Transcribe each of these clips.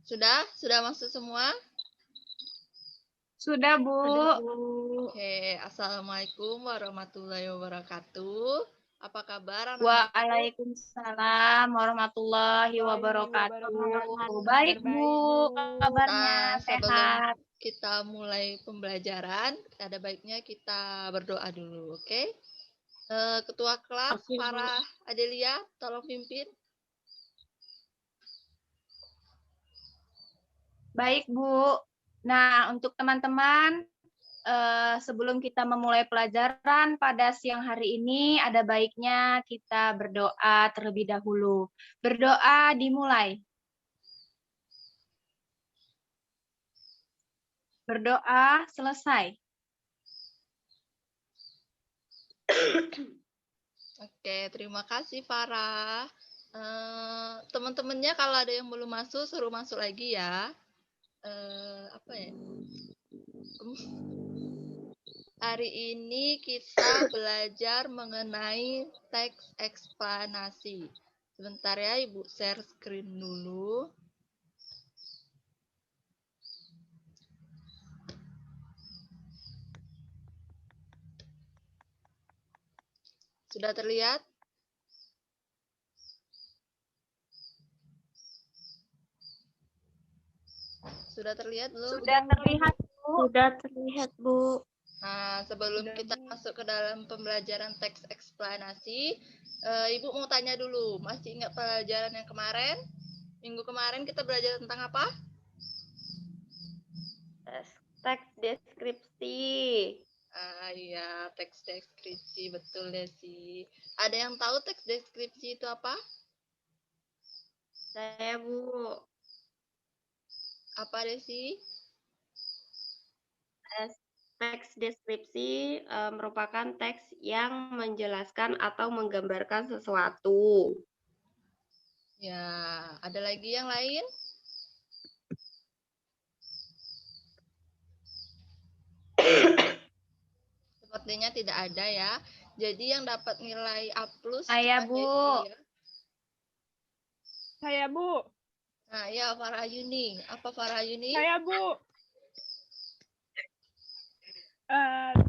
Sudah masuk semua? Sudah, Bu. Oke, Assalamualaikum warahmatullahi wabarakatuh. Apa kabar anak-anak? Waalaikumsalam warahmatullahi wabarakatuh. Baik, Bu. Kabarnya Sebelum sehat. kita mulai pembelajaran, ada baiknya kita berdoa dulu, oke? Ketua kelas, Oke, Bu. Farah Adelia, tolong pimpin. Baik, Bu. Nah, untuk teman-teman, sebelum kita memulai pelajaran pada siang hari ini, ada baiknya kita berdoa terlebih dahulu. Berdoa dimulai. Berdoa selesai. Oke, terima kasih Farah. Teman-temannya kalau ada yang belum masuk, suruh masuk lagi ya. Apa ya? Hari ini kita belajar mengenai teks eksplanasi. Sebentar ya, Ibu share screen dulu. Sudah terlihat? Sudah terlihat belum? Sudah terlihat, Bu. Sudah terlihat, Bu. Nah, sebelum kita masuk ke dalam pembelajaran teks eksplanasi, Ibu mau tanya dulu, masih ingat pelajaran yang kemarin? Minggu kemarin kita belajar tentang apa? Teks deskripsi. Iya, teks deskripsi, betul Desi. Ada yang tahu teks deskripsi itu apa? Saya, Bu. Apa Desi? Teks deskripsi merupakan teks yang menjelaskan atau menggambarkan sesuatu. Ya, ada lagi yang lain? Sepertinya tidak ada ya. Jadi yang dapat nilai A+. Saya, cuma Bu. Desi, ya. Saya, Bu. Nah, ya Farah Yuni. Apa Farah Yuni? Saya, Bu.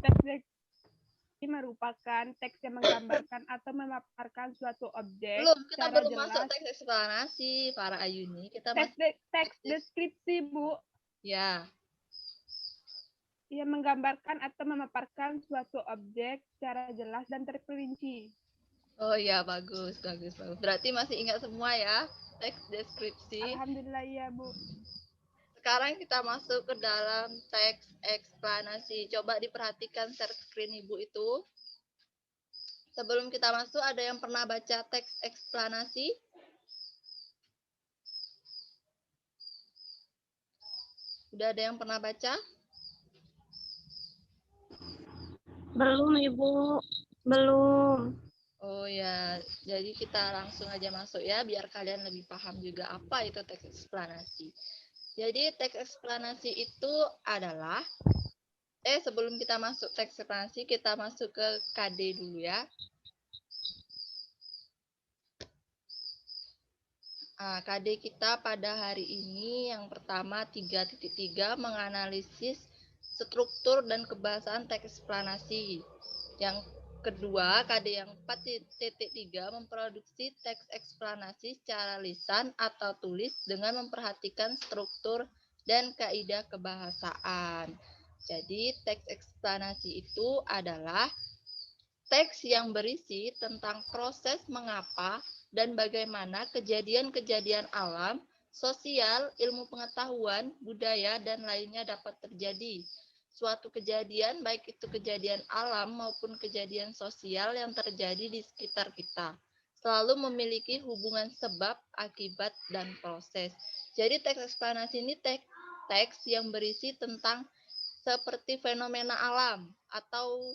Teks deskripsi merupakan teks yang menggambarkan atau memaparkan suatu objek Belum, kita secara belum jelas. masuk teks eksplanasi, Farah Ayuni. Kita Teks deskripsi, Bu, Ya. yang menggambarkan atau memaparkan suatu objek secara jelas dan terperinci. Oh ya, bagus. Berarti masih ingat semua ya teks deskripsi. Alhamdulillah ya, Bu. Sekarang kita masuk ke dalam teks eksplanasi. Coba diperhatikan share screen Ibu itu. Sebelum kita masuk, ada yang pernah baca teks eksplanasi? Udah ada yang pernah baca? Belum, Ibu. Belum. Oh ya, jadi kita langsung aja masuk ya, biar kalian lebih paham juga apa itu teks eksplanasi. Jadi teks eksplanasi itu adalah, sebelum kita masuk teks eksplanasi, kita masuk ke KD dulu ya. KD kita pada hari ini yang pertama 3.3 menganalisis struktur dan kebahasaan teks eksplanasi. Yang kedua, KD yang 4.3 memproduksi teks eksplanasi secara lisan atau tulis dengan memperhatikan struktur dan kaidah kebahasaan. Jadi, teks eksplanasi itu adalah teks yang berisi tentang proses mengapa dan bagaimana kejadian-kejadian alam, sosial, ilmu pengetahuan, budaya, dan lainnya dapat terjadi. Suatu kejadian, baik itu kejadian alam maupun kejadian sosial yang terjadi di sekitar kita, selalu memiliki hubungan sebab, akibat, dan proses. Jadi teks eksplanasi ini teks yang berisi tentang seperti fenomena alam atau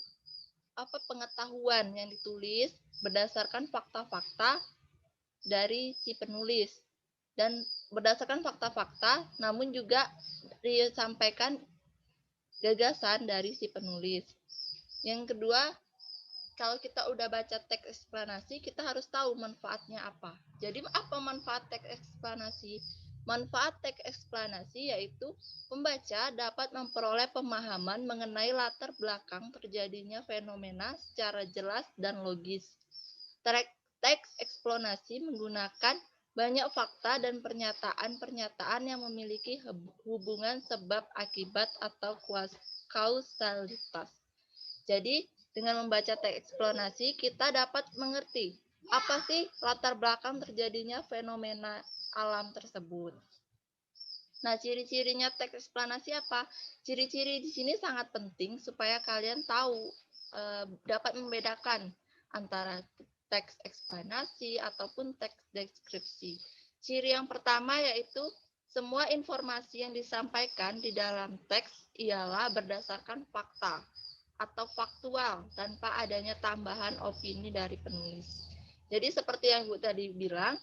pengetahuan yang ditulis berdasarkan fakta-fakta dari si penulis, dan berdasarkan fakta-fakta namun juga disampaikan gagasan dari si penulis. Yang kedua, kalau kita udah baca teks eksplanasi, kita harus tahu manfaatnya apa. Jadi apa manfaat teks eksplanasi? Manfaat teks eksplanasi yaitu pembaca dapat memperoleh pemahaman mengenai latar belakang terjadinya fenomena secara jelas dan logis. Teks eksplanasi menggunakan banyak fakta dan pernyataan-pernyataan yang memiliki hubungan sebab akibat atau kausalitas. Jadi, dengan membaca teks eksplanasi, kita dapat mengerti apa sih latar belakang terjadinya fenomena alam tersebut. Nah, ciri-cirinya teks eksplanasi apa? Ciri-ciri di sini sangat penting supaya kalian tahu, dapat membedakan antara teks eksplanasi ataupun teks deskripsi. Ciri yang pertama yaitu semua informasi yang disampaikan di dalam teks ialah berdasarkan fakta atau faktual tanpa adanya tambahan opini dari penulis. Jadi seperti yang Bu tadi bilang,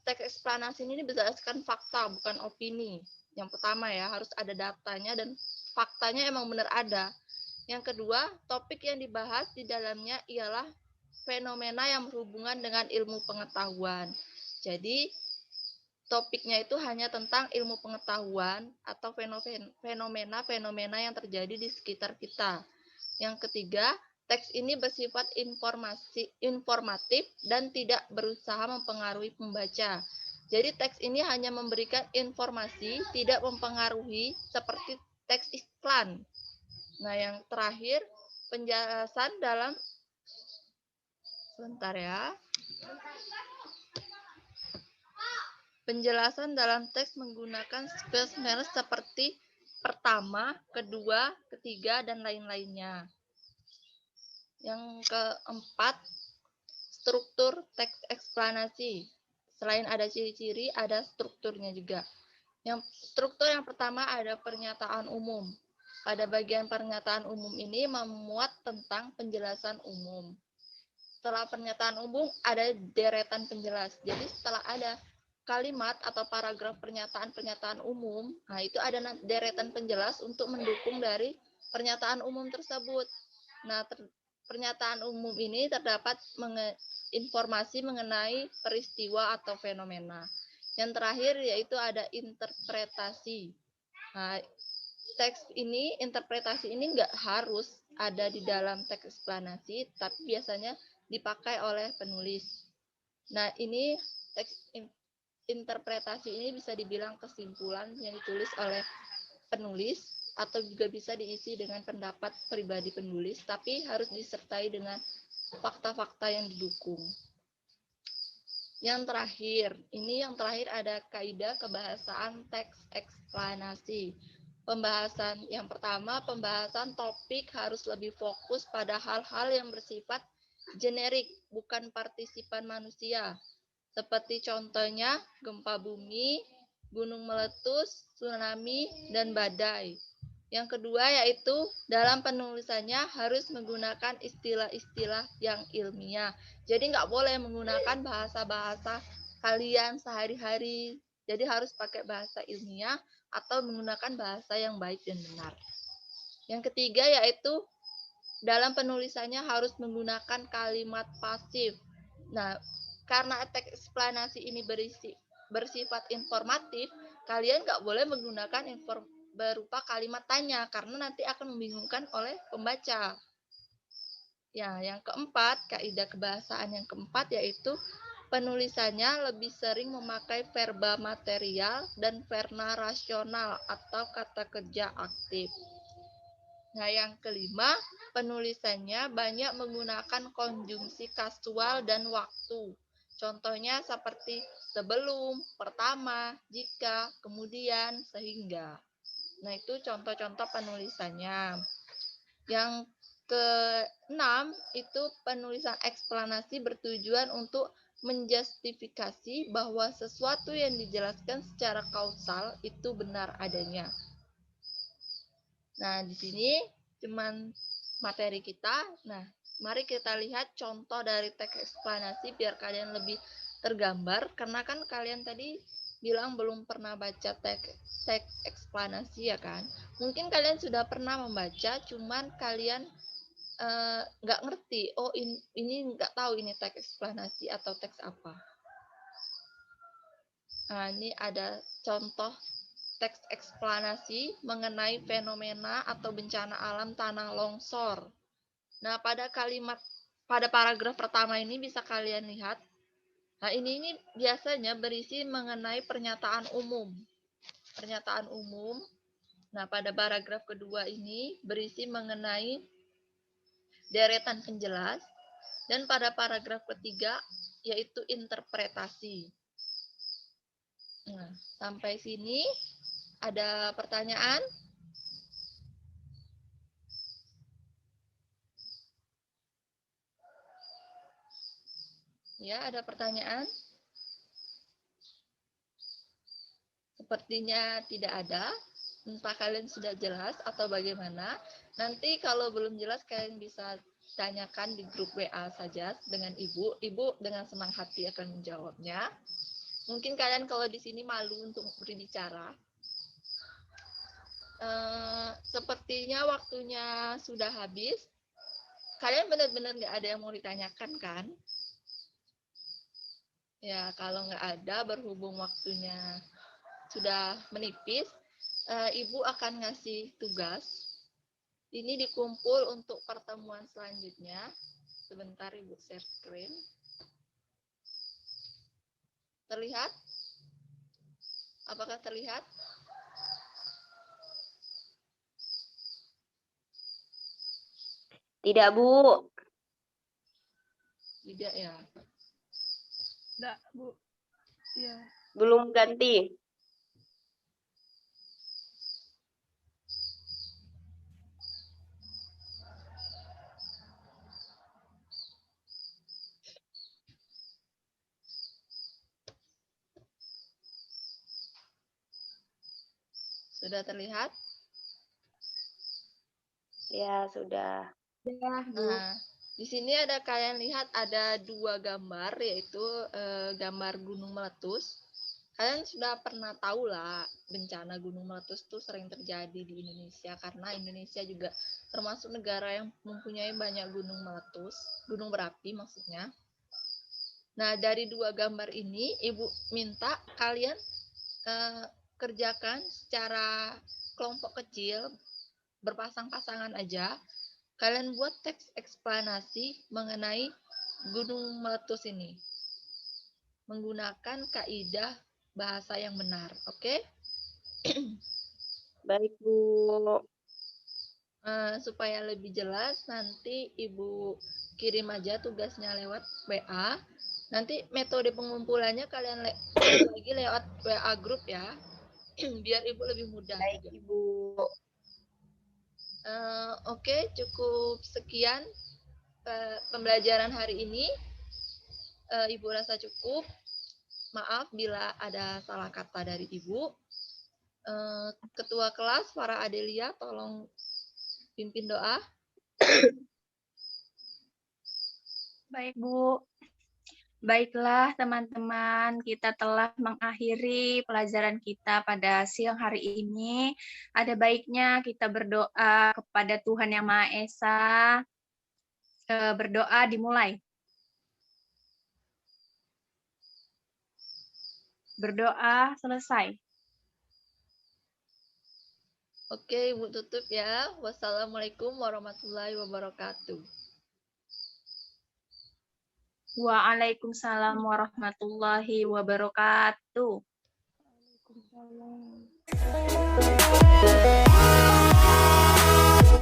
teks eksplanasi ini berdasarkan fakta bukan opini. Yang pertama ya, harus ada datanya dan faktanya emang benar ada. Yang kedua, topik yang dibahas di dalamnya ialah fenomena yang berhubungan dengan ilmu pengetahuan. Jadi topiknya itu hanya tentang ilmu pengetahuan atau fenomena-fenomena yang terjadi di sekitar kita. Yang ketiga, teks ini bersifat informatif dan tidak berusaha mempengaruhi pembaca. Jadi teks ini hanya memberikan informasi, tidak mempengaruhi seperti teks iklan. Nah, yang terakhir, penjelasan dalam Penjelasan dalam teks menggunakan spesies seperti pertama, kedua, ketiga, dan lain-lainnya. Yang keempat, struktur teks eksplanasi. Selain ada ciri-ciri, ada strukturnya juga. Yang struktur yang pertama ada pernyataan umum. Pada bagian pernyataan umum ini memuat tentang penjelasan umum. Setelah pernyataan umum ada deretan penjelas. Jadi setelah ada kalimat atau paragraf pernyataan-pernyataan umum, nah itu ada deretan penjelas untuk mendukung dari pernyataan umum tersebut. Nah, pernyataan umum ini terdapat informasi mengenai peristiwa atau fenomena. Yang terakhir yaitu ada interpretasi. Nah, interpretasi ini nggak harus ada di dalam teks eksplanasi, tapi biasanya dipakai oleh penulis. Nah, ini teks interpretasi ini bisa dibilang kesimpulan yang ditulis oleh penulis atau juga bisa diisi dengan pendapat pribadi penulis, tapi harus disertai dengan fakta-fakta yang didukung. Yang terakhir ada kaidah kebahasaan teks eksplanasi. Pembahasan yang pertama, pembahasan topik harus lebih fokus pada hal-hal yang bersifat generik, bukan partisipan manusia. Seperti contohnya gempa bumi, gunung meletus, tsunami, dan badai. Yang kedua yaitu dalam penulisannya harus menggunakan istilah-istilah yang ilmiah. Jadi nggak boleh menggunakan bahasa-bahasa kalian sehari-hari. Jadi harus pakai bahasa ilmiah atau menggunakan bahasa yang baik dan benar. Yang ketiga yaitu dalam penulisannya harus menggunakan kalimat pasif. Nah, karena teks eksplanasi ini bersifat informatif, kalian nggak boleh menggunakan berupa kalimat tanya karena nanti akan membingungkan oleh pembaca. Ya, yang keempat, kaidah kebahasaan yang keempat yaitu penulisannya lebih sering memakai verba material dan verba rasional atau kata kerja aktif. Nah, yang kelima, penulisannya banyak menggunakan konjungsi kasual dan waktu. Contohnya seperti sebelum, pertama, jika, kemudian, sehingga. Nah, itu contoh-contoh penulisannya. Yang keenam, itu penulisan eksplanasi bertujuan untuk menjustifikasi bahwa sesuatu yang dijelaskan secara kausal itu benar adanya. Nah, di sini cuman materi kita. Nah, mari kita lihat contoh dari teks eksplanasi biar kalian lebih tergambar. Karena kan kalian tadi bilang belum pernah baca teks eksplanasi ya kan. Mungkin kalian sudah pernah membaca, cuman kalian nggak ngerti. Oh, ini nggak tahu ini teks eksplanasi atau teks apa. Nah, ini ada contoh teks eksplanasi mengenai fenomena atau bencana alam tanah longsor. Nah, pada paragraf pertama ini bisa kalian lihat. Nah, ini biasanya berisi mengenai pernyataan umum. Pernyataan umum. Nah, pada paragraf kedua ini berisi mengenai deretan penjelas. Dan pada paragraf ketiga yaitu interpretasi. Nah, sampai sini ada pertanyaan? Ya, ada pertanyaan? Sepertinya tidak ada. Entah kalian sudah jelas atau bagaimana. Nanti kalau belum jelas kalian bisa tanyakan di grup WA saja dengan Ibu. Ibu dengan senang hati akan menjawabnya. Mungkin kalian kalau di sini malu untuk berbicara. Sepertinya waktunya sudah habis. Kalian benar-benar nggak ada yang mau ditanyakan kan? Ya, kalau nggak ada, berhubung waktunya sudah menipis, Ibu akan ngasih tugas. Ini dikumpul untuk pertemuan selanjutnya. Sebentar Ibu share screen. Terlihat? Apakah terlihat? Tidak, Bu. Tidak ya. Enggak, Bu. Ya. Belum ganti. Sudah terlihat? Ya, sudah. Ya, Bu. Nah, di sini ada kalian lihat ada dua gambar, yaitu gambar gunung meletus. Kalian sudah pernah tahu lah bencana gunung meletus itu sering terjadi di Indonesia karena Indonesia juga termasuk negara yang mempunyai banyak gunung meletus, gunung berapi maksudnya. Nah, dari dua gambar ini Ibu minta kalian kerjakan secara kelompok kecil, berpasang-pasangan aja. Kalian buat teks eksplanasi mengenai gunung meletus ini menggunakan kaidah bahasa yang benar, oke? Baik, Bu. Supaya lebih jelas, nanti Ibu kirim aja tugasnya lewat WA. Nanti metode pengumpulannya kalian lagi lewat WA grup ya, biar Ibu lebih mudah. Baik, Ibu. Oke, cukup sekian pembelajaran hari ini. Ibu rasa cukup. Maaf bila ada salah kata dari Ibu. Ketua kelas, Farah Adelia, tolong pimpin doa. Baik, Bu. Baiklah, teman-teman, kita telah mengakhiri pelajaran kita pada siang hari ini. Ada baiknya kita berdoa kepada Tuhan Yang Maha Esa. Berdoa dimulai. Berdoa selesai. Oke, Ibu tutup ya. Wassalamualaikum warahmatullahi wabarakatuh. Waalaikumsalam warahmatullahi wabarakatuh. Waalaikumsalam.